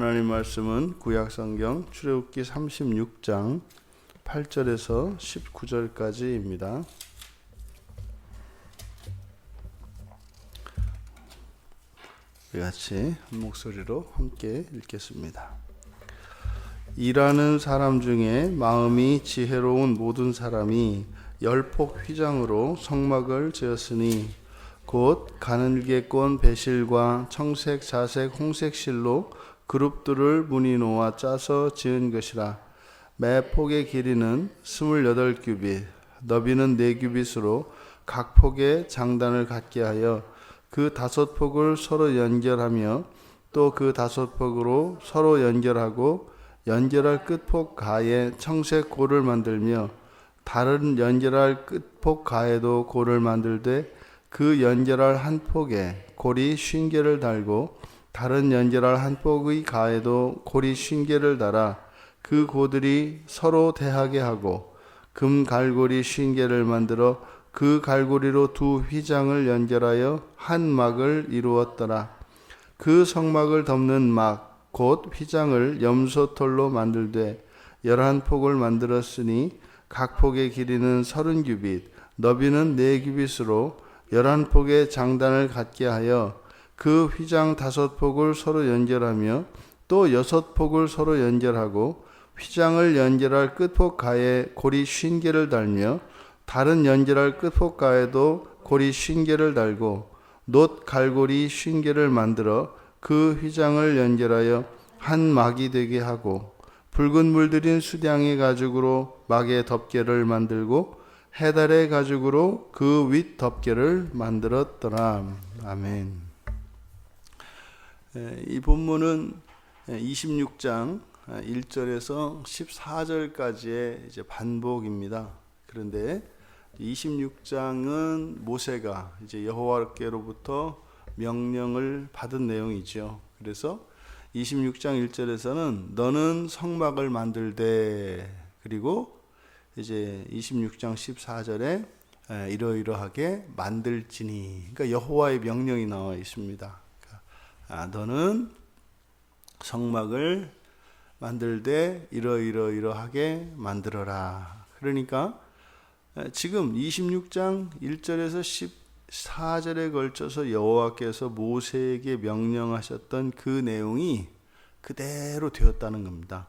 하나님 말씀은 구약성경 출애굽기 36장 8절에서 19절까지입니다. 우리 같이 한 목소리로 함께 읽겠습니다. 일하는 사람 중에 마음이 지혜로운 모든 사람이 열폭 휘장으로 성막을 지었으니 곧 가늘게 꼰 배실과 청색, 자색, 홍색 실로 그룹들을 무늬 놓아 짜서 지은 것이라. 매 폭의 길이는 28규빗, 너비는 4규빗으로 각 폭에 장단을 갖게 하여 그 5폭을 서로 연결하며 또 그 5폭으로 서로 연결하고 연결할 끝폭 가에 청색 골을 만들며 다른 연결할 끝폭 가에도 골을 만들되 그 연결할 한 폭에 골이 50개를 달고 다른 연결할 한 폭의 가에도 골이 50개를 달아 그 고들이 서로 대하게 하고 금 갈고리 50개를 만들어 그 갈고리로 두 휘장을 연결하여 한 막을 이루었더라. 그 성막을 덮는 막 곧 휘장을 염소털로 만들되 11폭을 만들었으니 각 폭의 길이는 30규빗, 너비는 4규빗으로 11폭의 장단을 갖게 하여 그 휘장 5폭을 서로 연결하며 또 6폭을 서로 연결하고 휘장을 연결할 끝폭 가에 고리 50개를 달며 다른 연결할 끝폭 가에도 고리 50개를 달고 놋 갈고리 50개를 만들어 그 휘장을 연결하여 한 막이 되게 하고 붉은 물들인 수량의 가죽으로 막의 덮개를 만들고 해달의 가죽으로 그 윗 덮개를 만들었더라. 아멘. 이 본문은 26장 1절에서 14절까지의 이제 반복입니다. 그런데 26장은 모세가 이제 여호와께로부터 명령을 받은 내용이죠. 그래서 26장 1절에서는 너는 성막을 만들되, 그리고 이제 26장 14절에 이러이러하게 만들지니, 그러니까 여호와의 명령이 나와 있습니다. 너는 성막을 만들되 이러이러하게 만들어라. 그러니까 지금 26장 1절에서 14절에 걸쳐서 여호와께서 모세에게 명령하셨던 그 내용이 그대로 되었다는 겁니다.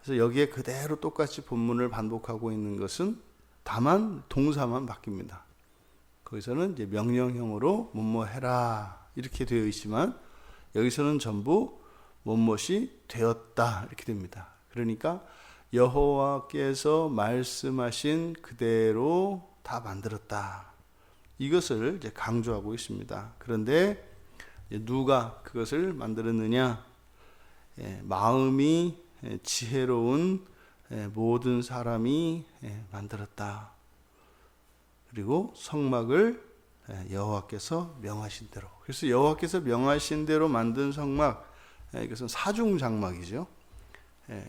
그래서 여기에 그대로 똑같이 본문을 반복하고 있는 것은 다만 동사만 바뀝니다. 거기서는 이제 명령형으로 뭐뭐 해라 이렇게 되어 있지만 여기서는 전부 뭐뭇이 되었다 이렇게 됩니다. 그러니까 여호와께서 말씀하신 그대로 다 만들었다. 이것을 이제 강조하고 있습니다. 그런데 누가 그것을 만들었느냐? 마음이 지혜로운 모든 사람이 만들었다. 그리고 성막을 여호와께서 명하신 대로. 그래서 여호와께서 명하신 대로 만든 성막, 이것은 사중 장막이죠.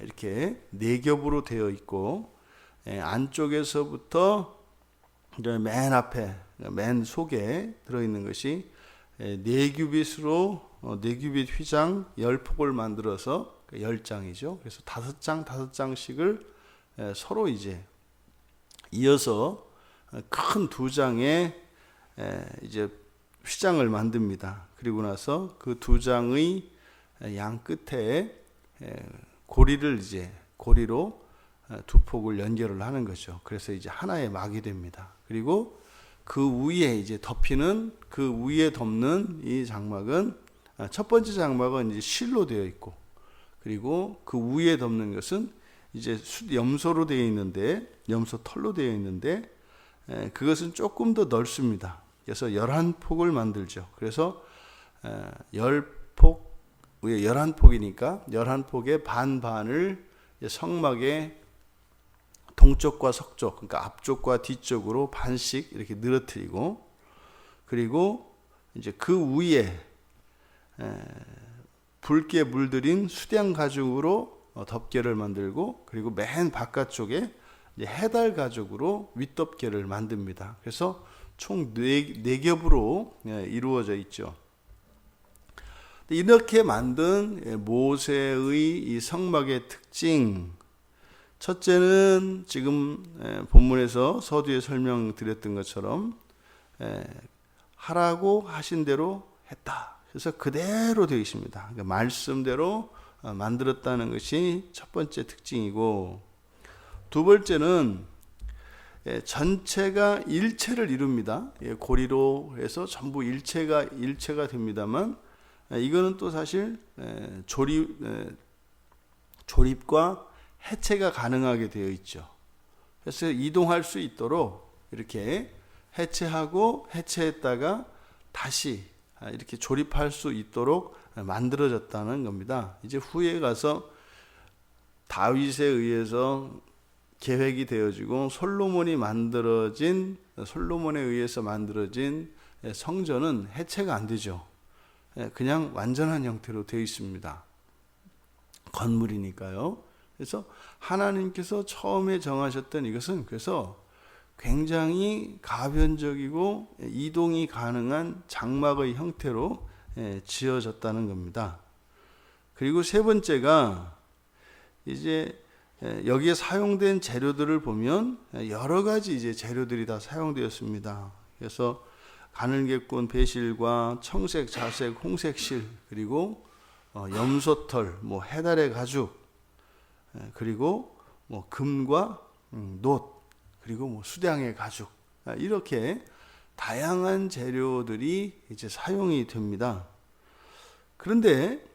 이렇게 4겹으로 되어 있고 안쪽에서부터 맨 앞에, 맨 속에 들어있는 것이 4규빗으로 4규빗 휘장 10폭을 만들어서 10장이죠. 그래서 5장씩을 서로 이제 이어서 큰 2장의 이제 휘장을 만듭니다. 그리고 나서 그 2장의 양 끝에 고리를 이제 고리로 2폭을 연결을 하는 거죠. 그래서 이제 하나의 막이 됩니다. 그리고 그 위에 이제 덮이는, 그 위에 덮는 이 장막은, 첫 번째 장막은 이제 실로 되어 있고, 그리고 그 위에 덮는 것은 이제 염소로 되어 있는데, 염소 털로 되어 있는데, 그것은 조금 더 넓습니다. 그래서 11폭을 만들죠. 그래서 10폭, 위에 11폭이니까 11폭의 반반을 성막의 동쪽과 서쪽, 그러니까 앞쪽과 뒤쪽으로 반씩 이렇게 늘어뜨리고, 그리고 이제 그 위에 붉게 물들인 수량 가죽으로 덮개를 만들고, 그리고 맨 바깥쪽에 이제 해달 가죽으로 윗덮개를 만듭니다. 그래서 총 4겹으로 이루어져 있죠. 이렇게 만든 모세의 이 성막의 특징, 첫째는 지금 본문에서 서두에 설명드렸던 것처럼 하라고 하신 대로 했다. 그래서 그대로 되어 있습니다. 그러니까 말씀대로 만들었다는 것이 첫 번째 특징이고, 두 번째는 전체가 일체를 이룹니다. 고리로 해서 전부 일체가 됩니다만, 이거는 또 사실 조립과 해체가 가능하게 되어 있죠. 그래서 이동할 수 있도록 이렇게 해체하고 해체했다가 다시 이렇게 조립할 수 있도록 만들어졌다는 겁니다. 이제 후에 가서 다윗에 의해서 계획이 되어지고 솔로몬에 의해서 만들어진 성전은 해체가 안 되죠. 그냥 완전한 형태로 되어 있습니다. 건물이니까요. 그래서 하나님께서 처음에 정하셨던 이것은 그래서 굉장히 가변적이고 이동이 가능한 장막의 형태로 지어졌다는 겁니다. 그리고 세 번째가 이제 여기에 사용된 재료들을 보면 여러 가지 이제 재료들이 다 사용되었습니다. 그래서 가늘게꼰 배실과 청색, 자색, 홍색실, 그리고 염소털, 해달의 가죽, 그리고 금과 놋, 그리고 수량의 가죽, 이렇게 다양한 재료들이 이제 사용이 됩니다. 그런데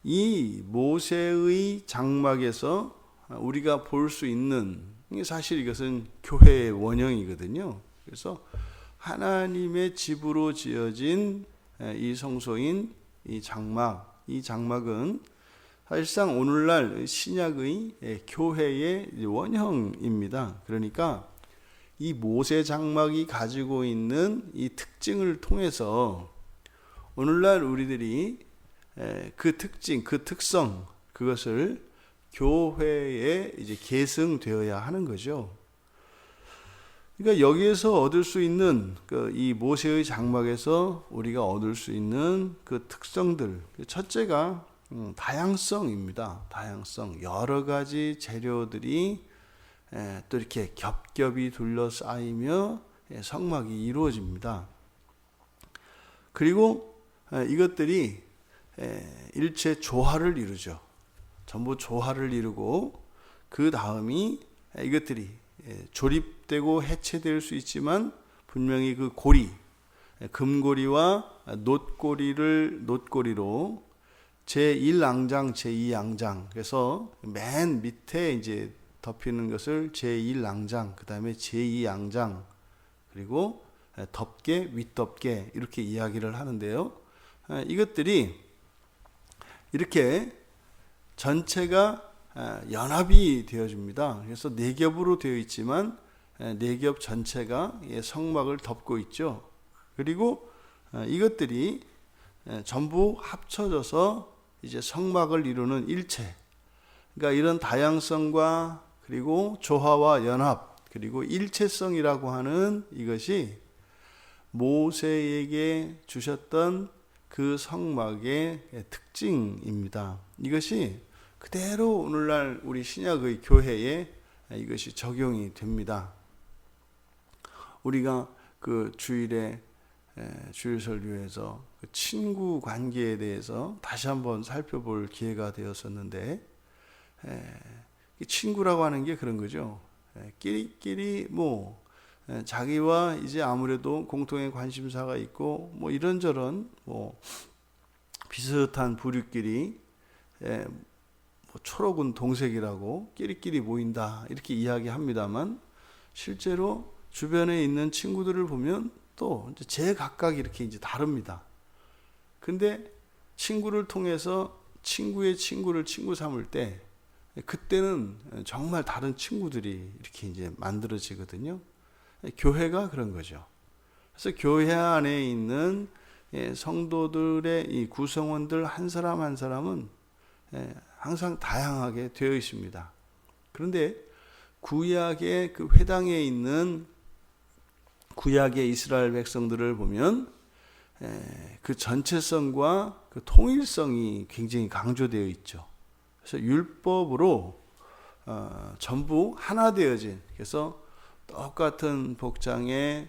이 모세의 장막에서 우리가 볼 수 있는, 사실 이것은 교회의 원형이거든요. 그래서 하나님의 집으로 지어진 이 성소인 이 장막은 사실상 오늘날 신약의 교회의 원형입니다. 그러니까 이 모세 장막이 가지고 있는 이 특징을 통해서 오늘날 우리들이 그 특징, 그 특성, 그것을 교회에 이제 계승되어야 하는 거죠. 그러니까 여기에서 얻을 수 있는 이 모세의 장막에서 우리가 얻을 수 있는 그 특성들, 첫째가 다양성입니다. 다양성. 여러 가지 재료들이 또 이렇게 겹겹이 둘러싸이며 성막이 이루어집니다. 그리고 이것들이 일체 조화를 이루죠. 전부 조화를 이루고 그 다음이 이것들이 조립되고 해체될 수 있지만 분명히 그 고리, 금고리와 놋고리로 제1앙장, 제2앙장, 그래서 맨 밑에 이제 덮이는 것을 제1앙장, 그 다음에 제2앙장, 그리고 덮개, 윗덮개, 이렇게 이야기를 하는데요. 이것들이 이렇게 전체가 연합이 되어집니다. 그래서 네 겹으로 되어 있지만 네 겹 전체가 성막을 덮고 있죠. 그리고 이것들이 전부 합쳐져서 이제 성막을 이루는 일체. 그러니까 이런 다양성과 그리고 조화와 연합, 그리고 일체성이라고 하는 이것이 모세에게 주셨던 그 성막의 특징입니다. 이것이 그대로 오늘날 우리 신약의 교회에 이것이 적용이 됩니다. 우리가 그 주일에 주일 설교에서 그 친구 관계에 대해서 다시 한번 살펴볼 기회가 되었었는데, 친구라고 하는 게 그런 거죠. 끼리끼리 자기와 이제 아무래도 공통의 관심사가 있고 이런저런 비슷한 부류끼리 초록은 동색이라고 끼리끼리 모인다 이렇게 이야기합니다만, 실제로 주변에 있는 친구들을 보면 또 제각각 이렇게 이제 다릅니다. 근데 친구를 통해서 친구의 친구를 친구 삼을 때 그때는 정말 다른 친구들이 이렇게 이제 만들어지거든요. 교회가 그런 거죠. 그래서 교회 안에 있는 성도들의 이 구성원들 한 사람 한 사람은 항상 다양하게 되어 있습니다. 그런데 구약의 그 회당에 있는 구약의 이스라엘 백성들을 보면 그 전체성과 그 통일성이 굉장히 강조되어 있죠. 그래서 율법으로 전부 하나 되어진, 그래서 똑같은 복장에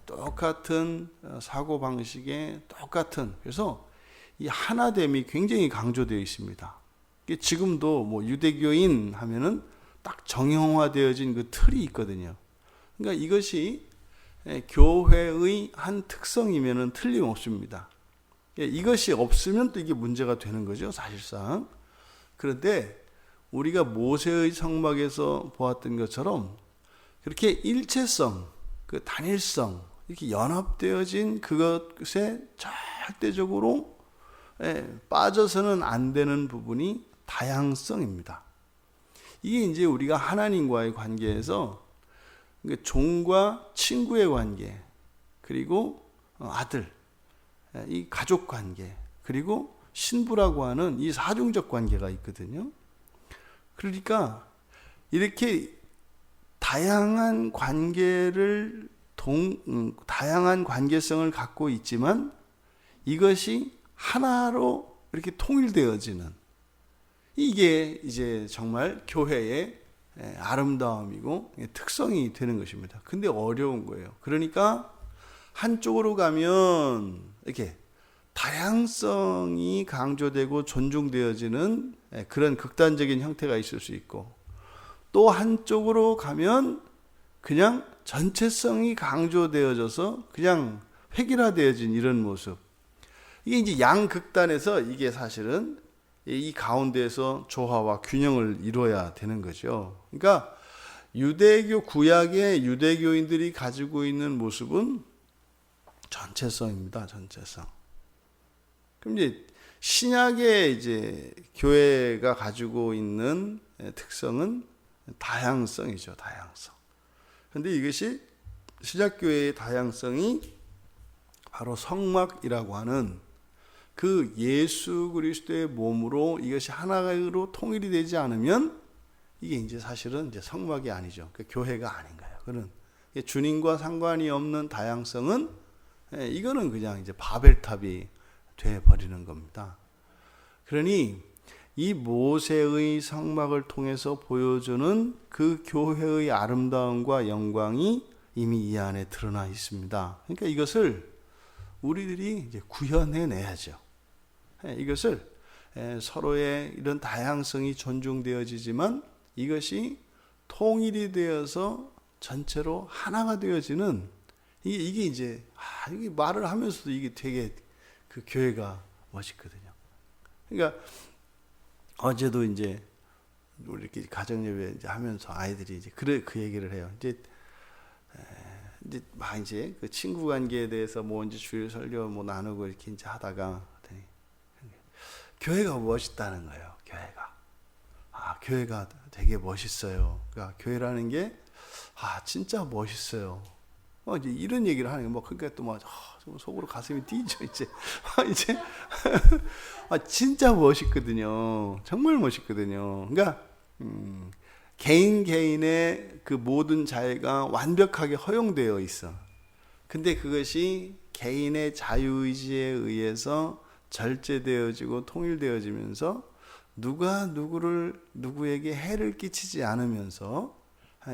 똑같은 사고 방식에 똑같은, 그래서 이 하나됨이 굉장히 강조되어 있습니다. 지금도 뭐 유대교인 하면은 딱 정형화되어진 그 틀이 있거든요. 그러니까 이것이 교회의 한 특성이면은 틀림없습니다. 이것이 없으면 또 이게 문제가 되는 거죠, 사실상. 그런데 우리가 모세의 성막에서 보았던 것처럼 그렇게 일체성, 그 단일성, 이렇게 연합되어진 그것에 절대적으로 빠져서는 안 되는 부분이 다양성입니다. 이게 이제 우리가 하나님과의 관계에서 종과 친구의 관계, 그리고 아들, 이 가족 관계, 그리고 신부라고 하는 이 사중적 관계가 있거든요. 그러니까 이렇게 다양한 관계를 다양한 관계성을 갖고 있지만 이것이 하나로 이렇게 통일되어지는, 이게 이제 정말 교회의 아름다움이고 특성이 되는 것입니다. 근데 어려운 거예요. 그러니까 한쪽으로 가면 이렇게 다양성이 강조되고 존중되어지는 그런 극단적인 형태가 있을 수 있고, 또 한쪽으로 가면 그냥 전체성이 강조되어져서 그냥 획일화되어진 이런 모습. 이게 이제 양극단에서 이게 사실은 이 가운데에서 조화와 균형을 이루어야 되는 거죠. 그러니까 유대교 구약의 유대교인들이 가지고 있는 모습은 전체성입니다. 전체성. 그럼 이제 신약의 이제 교회가 가지고 있는 특성은 다양성이죠. 다양성. 그런데 이것이 신약교회의 다양성이 바로 성막이라고 하는 그 예수 그리스도의 몸으로 이것이 하나로 통일이 되지 않으면 이게 이제 사실은 이제 성막이 아니죠. 그 교회가 아닌 거예요. 그는 주님과 상관이 없는 다양성은 이거는 그냥 이제 바벨탑이 돼 버리는 겁니다. 그러니 이 모세의 성막을 통해서 보여주는 그 교회의 아름다움과 영광이 이미 이 안에 드러나 있습니다. 그러니까 이것을 우리들이 이제 구현해내야죠. 이것을 서로의 이런 다양성이 존중되어지지만 이것이 통일이 되어서 전체로 하나가 되어지는, 이게 이제 이게 말을 하면서도 이게 되게 그 교회가 멋있거든요. 그러니까 어제도 이제 우리 이렇게 가정예배 이제 하면서 아이들이 이제 그 얘기를 해요. 이제 막 이제 그 친구 관계에 대해서 뭐 이제 주일 설교 뭐 나누고 이렇게 이제 하다가 교회가 멋있다는 거예요. 교회가 되게 멋있어요. 그러니까 교회라는 게 진짜 멋있어요. 이제 이런 얘기를 하는 거 뭐 그러니까 또 막 속으로 가슴이 뛰죠. 이제 진짜 멋있거든요. 정말 멋있거든요. 그러니까 개인의 그 모든 자유가 완벽하게 허용되어 있어. 근데 그것이 개인의 자유의지에 의해서 절제되어지고 통일되어지면서 누가 누구에게 해를 끼치지 않으면서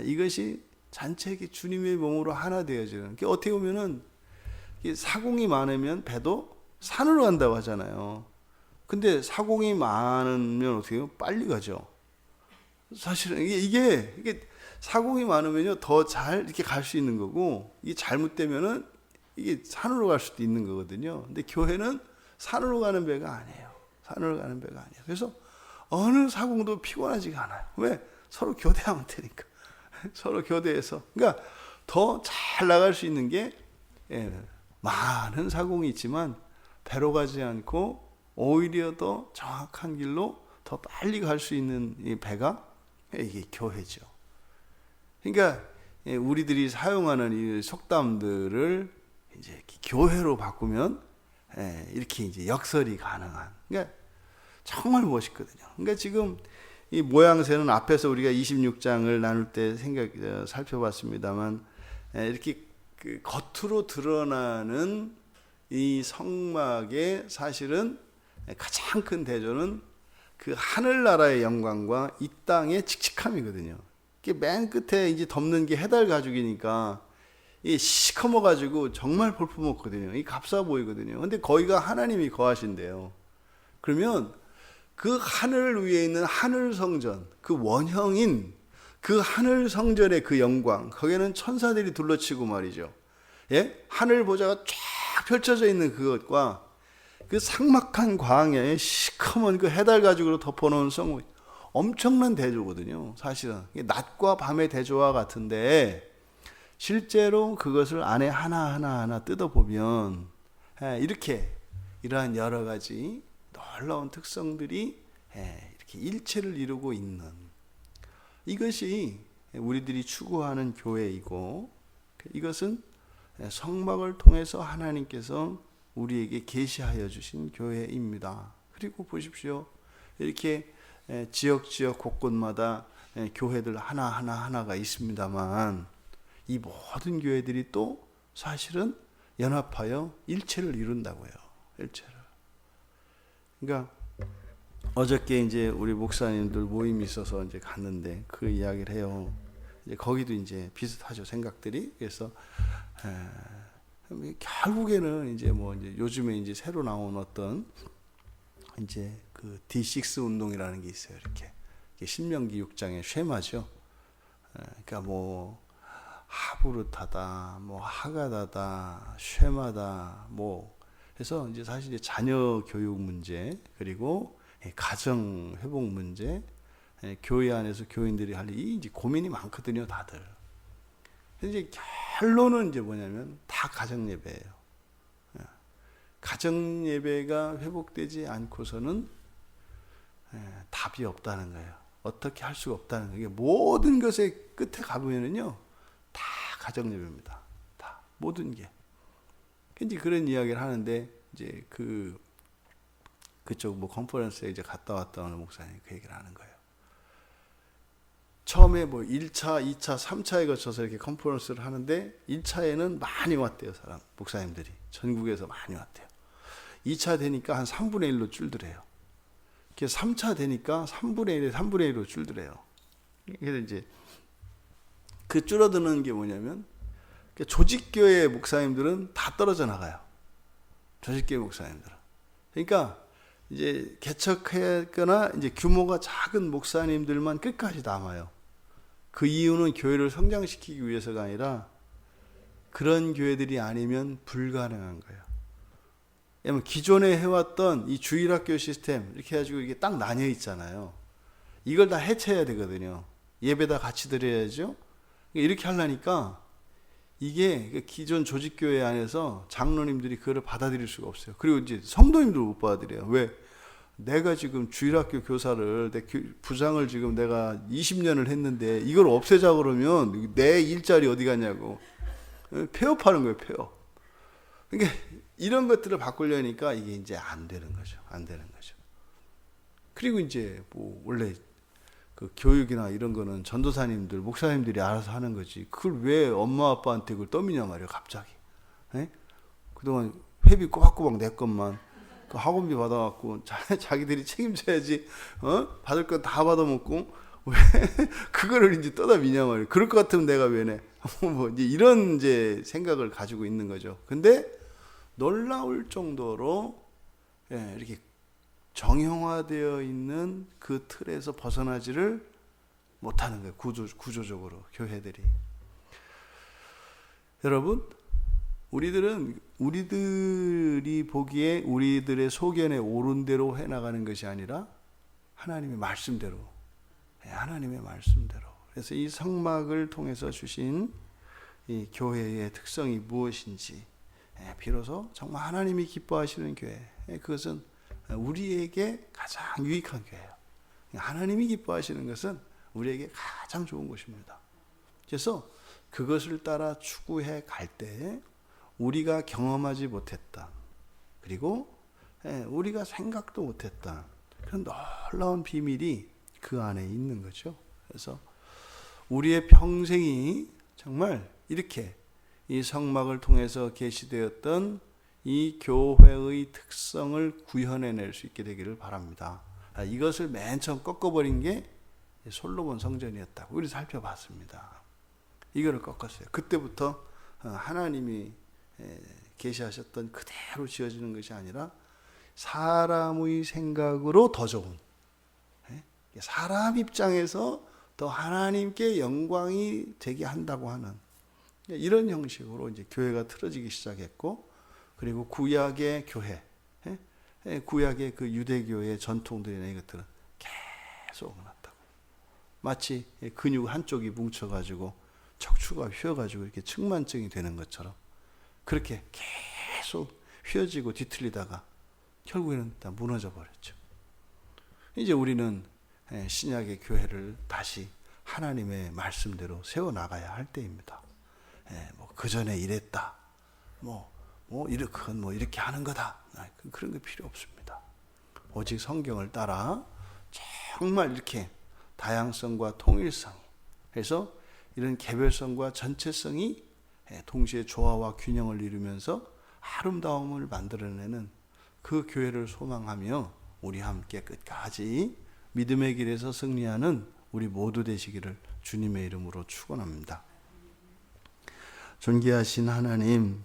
이것이 잔뜩 주님의 몸으로 하나 되어지는. 어떻게 보면은 사공이 많으면 배도 산으로 간다고 하잖아요. 근데 사공이 많으면 어떻게 해요? 빨리 가죠. 사실은 이게 사공이 많으면요 더 잘 이렇게 갈 수 있는 거고, 이게 잘못되면은 이게 산으로 갈 수도 있는 거거든요. 근데 교회는 산으로 가는 배가 아니에요. 산으로 가는 배가 아니에요. 그래서 어느 사공도 피곤하지가 않아요. 왜? 서로 교대하면 되니까. 서로 교대해서. 그러니까 더 잘 나갈 수 있는 게 많은 사공이 있지만 배로 가지 않고 오히려 더 정확한 길로 더 빨리 갈 수 있는 이 배가 이게 교회죠. 그러니까 우리들이 사용하는 이 속담들을 이제 교회로 바꾸면 이렇게 이제 역설이 가능한. 그러니까 정말 멋있거든요. 그러니까 지금 이 모양새는 앞에서 우리가 26장을 나눌 때 살펴봤습니다만 이렇게 그 겉으로 드러나는 이 성막의 사실은 가장 큰 대조는 그 하늘나라의 영광과 이 땅의 칙칙함이거든요. 이게 맨 끝에 이제 덮는 게 해달 가죽이니까 이 시커머 가지고 정말 볼품없거든요. 이 값싸 보이거든요. 근데 거기가 하나님이 거하신대요. 그러면 그 하늘 위에 있는 하늘 성전, 그 원형인 그 하늘 성전의 그 영광, 거기에는 천사들이 둘러치고 말이죠. 예? 하늘 보좌가 쫙 펼쳐져 있는 그것과 그 삭막한 광야에 시커먼 그 해달 가죽으로 덮어놓은 성문, 엄청난 대조거든요. 사실은 낮과 밤의 대조와 같은데 실제로 그것을 안에 하나하나 뜯어보면 이렇게 이러한 여러 가지 놀라운 특성들이 이렇게 일체를 이루고 있는, 이것이 우리들이 추구하는 교회이고, 이것은 성막을 통해서 하나님께서 우리에게 계시하여 주신 교회입니다. 그리고 보십시오. 이렇게 지역 곳곳마다 교회들 하나가 있습니다만 이 모든 교회들이 또 사실은 연합하여 일체를 이룬다고요. 일체를. 그러니까 어저께 이제 우리 목사님들 모임이 있어서 이제 갔는데 그 이야기를 해요. 이제 거기도 이제 비슷하죠, 생각들이. 그래서 결국에는 이제 이제 요즘에 이제 새로 나온 어떤 이제 그 D6 운동이라는 게 있어요. 이렇게 신명기 6장의 쉐마죠. 그러니까 하부르타다, 하가다다, 쉐마다, 해서 이제 사실 이제 자녀 교육 문제, 그리고 가정 회복 문제, 교회 안에서 교인들이 할 이제 고민이 많거든요, 다들. 이제 결론은 이제 뭐냐면 다 가정 예배예요. 가정 예배가 회복되지 않고서는 답이 없다는 거예요. 어떻게 할 수가 없다는 거예요. 모든 것의 끝에 가보면은요, 다 가정 예배입니다. 다 모든 게. 이제 그런 이야기를 하는데 이제 그쪽 컨퍼런스에 이제 갔다 왔다 오는 목사님이 그 얘기를 하는 거예요. 처음에 1차, 2차, 3차에 거쳐서 이렇게 컨퍼런스를 하는데 1차에는 많이 왔대요, 목사님들이. 전국에서 많이 왔대요. 2차 되니까 한 3분의 1로 줄더래요. 3차 되니까 3분의 1로 줄더래요. 그래서 이제 그 줄어드는 게 뭐냐면 조직교회 목사님들은 다 떨어져 나가요. 조직교회 목사님들은. 그러니까 이제 개척했거나 이제 규모가 작은 목사님들만 끝까지 남아요. 그 이유는 교회를 성장시키기 위해서가 아니라 그런 교회들이 아니면 불가능한 거예요. 왜냐면 기존에 해왔던 이 주일학교 시스템 이렇게 해가지고 이게 딱 나뉘어 있잖아요. 이걸 다 해체해야 되거든요. 예배다 같이 드려야죠. 이렇게 하려니까 이게 기존 조직교회 안에서 장로님들이 그거를 받아들일 수가 없어요. 그리고 이제 성도님들 못 받아들여요. 왜? 내가 지금 주일학교 교사를, 부장을 지금 내가 20년을 했는데 이걸 없애자 그러면 내 일자리 어디 갔냐고. 폐업하는 거예요, 폐업. 그러니까 이런 것들을 바꾸려니까 이게 이제 안 되는 거죠. 안 되는 거죠. 그리고 이제 원래 그 교육이나 이런 거는 전도사님들, 목사님들이 알아서 하는 거지. 그걸 왜 엄마 아빠한테 그걸 떠미냐 말이에요, 갑자기. 에? 그동안 회비 꼬박꼬박 내 것만 그 학원비 받아갖고 자기들이 책임져야지. 받을 건 다 받아먹고 왜 그거를 이제 떠다 미냐 말이에요. 그럴 것 같으면 내가 왜 내? 이제 이런 이제 생각을 가지고 있는 거죠. 근데 놀라울 정도로 이렇게 정형화되어 있는 그 틀에서 벗어나지를 못하는 거예요. 구조적으로 교회들이. 여러분, 우리들이 보기에 우리들의 소견에 옳은 대로 해나가는 것이 아니라 하나님의 말씀대로, 하나님의 말씀대로. 그래서 이 성막을 통해서 주신 이 교회의 특성이 무엇인지, 비로소 정말 하나님이 기뻐하시는 교회, 그것은 우리에게 가장 유익한 교회예요. 하나님이 기뻐하시는 것은 우리에게 가장 좋은 것입니다. 그래서 그것을 따라 추구해 갈 때 우리가 경험하지 못했다, 그리고 우리가 생각도 못했다, 그런 놀라운 비밀이 그 안에 있는 거죠. 그래서 우리의 평생이 정말 이렇게 이 성막을 통해서 계시되었던 이 교회의 특성을 구현해낼 수 있게 되기를 바랍니다. 이것을 맨 처음 꺾어버린 게 솔로몬 성전이었다고 우리 살펴봤습니다. 이거를 꺾었어요. 그때부터 하나님이 계시하셨던 그대로 지어지는 것이 아니라 사람의 생각으로 더 좋은, 사람 입장에서 더 하나님께 영광이 되게 한다고 하는 이런 형식으로 이제 교회가 틀어지기 시작했고, 그리고 구약의 교회, 구약의 그 유대교의 전통들이나 이것들은 계속 났다고. 마치 근육 한쪽이 뭉쳐가지고 척추가 휘어가지고 이렇게 측만증이 되는 것처럼 그렇게 계속 휘어지고 뒤틀리다가 결국에는 다 무너져 버렸죠. 이제 우리는 신약의 교회를 다시 하나님의 말씀대로 세워나가야 할 때입니다. 그 전에 이랬다, 이렇게 하는 거다, 그런 거 필요 없습니다. 오직 성경을 따라 정말 이렇게 다양성과 통일성 해서 이런 개별성과 전체성이 동시에 조화와 균형을 이루면서 아름다움을 만들어내는 그 교회를 소망하며 우리 함께 끝까지 믿음의 길에서 승리하는 우리 모두 되시기를 주님의 이름으로 축원합니다. 존귀하신 하나님,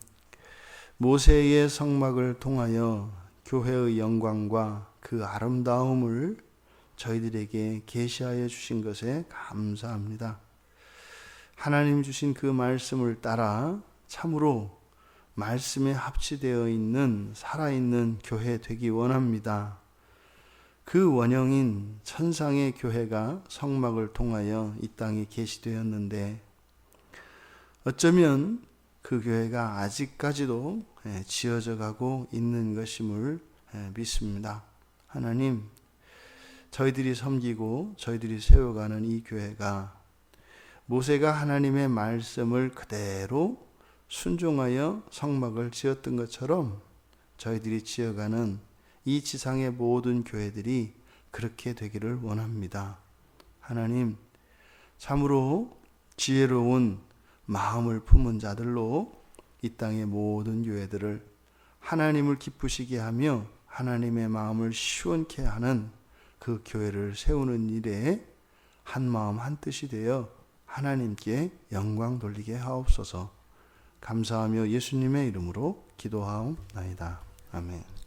모세의 성막을 통하여 교회의 영광과 그 아름다움을 저희들에게 계시하여 주신 것에 감사합니다. 하나님 주신 그 말씀을 따라 참으로 말씀에 합치되어 있는 살아있는 교회 되기 원합니다. 그 원형인 천상의 교회가 성막을 통하여 이 땅에 계시되었는데 어쩌면 그 교회가 아직까지도 지어져 가고 있는 것임을 믿습니다. 하나님, 저희들이 섬기고 저희들이 세워가는 이 교회가 모세가 하나님의 말씀을 그대로 순종하여 성막을 지었던 것처럼 저희들이 지어가는 이 지상의 모든 교회들이 그렇게 되기를 원합니다. 하나님, 참으로 지혜로운 마음을 품은 자들로 이 땅의 모든 교회들을 하나님을 기쁘시게 하며 하나님의 마음을 시원케 하는 그 교회를 세우는 일에 한 마음 한 뜻이 되어 하나님께 영광 돌리게 하옵소서. 감사하며 예수님의 이름으로 기도하옵나이다. 아멘.